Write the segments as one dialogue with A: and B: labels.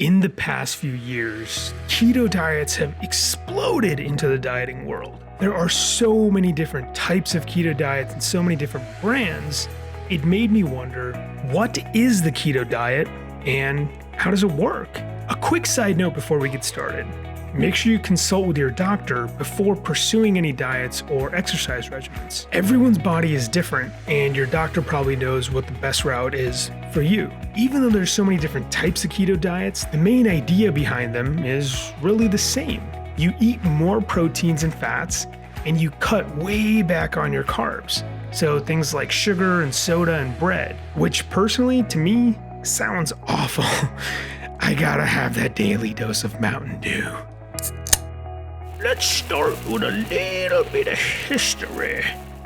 A: In the past few years, keto diets have exploded into the dieting world. There are so many different types of keto diets and so many different brands. It made me wonder, what is the keto diet and how does it work? A quick side note before we get started. Make sure you consult with your doctor before pursuing any diets or exercise regimens. Everyone's body is different, and your doctor probably knows what the best route is for you. Even though there's so many different types of keto diets, the main idea behind them is really the same. You eat more proteins and fats, and you cut way back on your carbs. So things like sugar and soda and bread, which personally, to me, sounds awful. I gotta have that daily dose of Mountain Dew. Let's start with a little bit of history.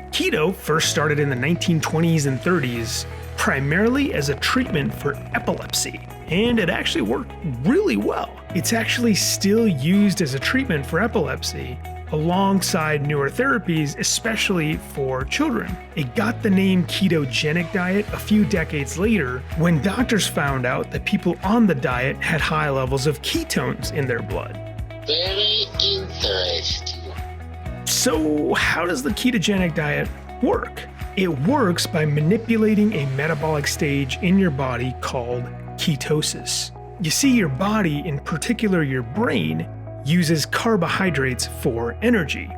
A: Keto first started in the 1920s and 30s, primarily as a treatment for epilepsy, and it actually worked really well. It's actually still used as a treatment for epilepsy, alongside newer therapies, especially for children. It got the name ketogenic diet a few decades later when doctors found out that people on the diet had high levels of ketones in their blood.
B: Very interesting.
A: So how does the ketogenic diet work? It works by manipulating a metabolic stage in your body called ketosis. You see, your body, in particular your brain, uses carbohydrates for energy.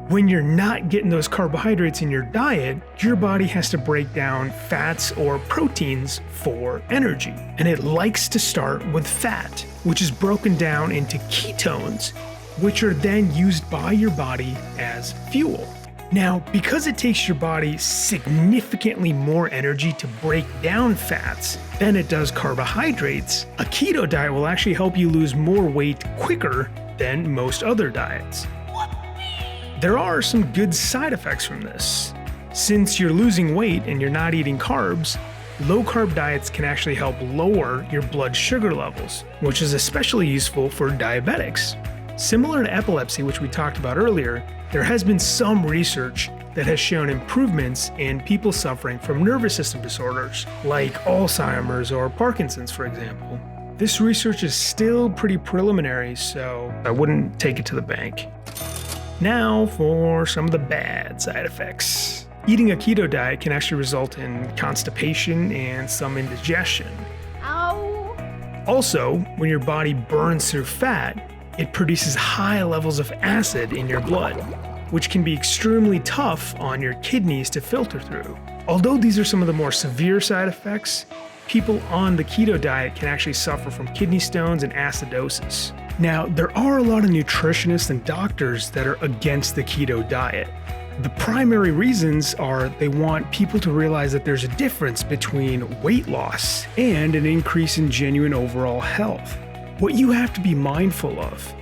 A: When you're not getting those carbohydrates in your diet, your body has to break down fats or proteins for energy. And it likes to start with fat, which is broken down into ketones, which are then used by your body as fuel. Now, because it takes your body significantly more energy to break down fats than it does carbohydrates, a keto diet will actually help you lose more weight quicker than most other diets. There are some good side effects from this. Since you're losing weight and you're not eating carbs, low-carb diets can actually help lower your blood sugar levels, which is especially useful for diabetics. Similar to epilepsy, which we talked about earlier, there has been some research that has shown improvements in people suffering from nervous system disorders, like Alzheimer's or Parkinson's, for example. This research is still pretty preliminary, so I wouldn't take it to the bank. Now for some of the bad side effects. Eating a keto diet can actually result in constipation and some indigestion.
C: Ow!
A: Also, when your body burns through fat, it produces high levels of acid in your blood, which can be extremely tough on your kidneys to filter through. Although these are some of the more severe side effects, people on the keto diet can actually suffer from kidney stones and acidosis. Now, there are a lot of nutritionists and doctors that are against the keto diet. The primary reasons are they want people to realize that there's a difference between weight loss and an increase in genuine overall health. What you have to be mindful of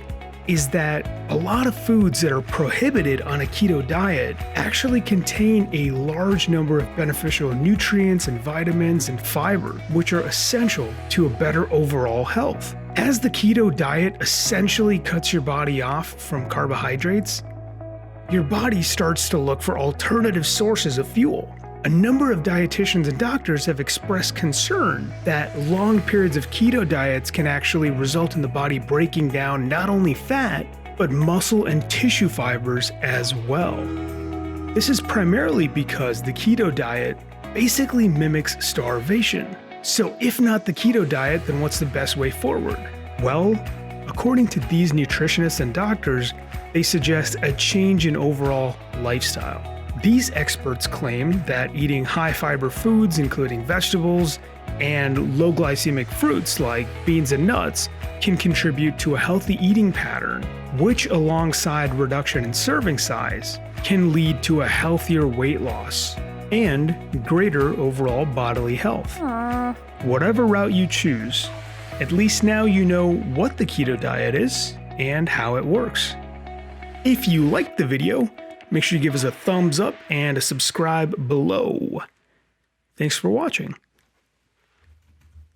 A: is that a lot of foods that are prohibited on a keto diet actually contain a large number of beneficial nutrients and vitamins and fiber, which are essential to a better overall health. As the keto diet essentially cuts your body off from carbohydrates, your body starts to look for alternative sources of fuel. A number of dietitians and doctors have expressed concern that long periods of keto diets can actually result in the body breaking down not only fat, but muscle and tissue fibers as well. This is primarily because the keto diet basically mimics starvation. So if not the keto diet, then what's the best way forward? Well, according to these nutritionists and doctors, they suggest a change in overall lifestyle. These experts claim that eating high fiber foods, including vegetables, and low glycemic fruits like beans and nuts can contribute to a healthy eating pattern, which alongside reduction in serving size can lead to a healthier weight loss and greater overall bodily health.
C: Aww.
A: Whatever route you choose, at least now you know what the keto diet is and how it works. If you liked the video, make sure you give us a thumbs up and a subscribe below. Thanks for watching.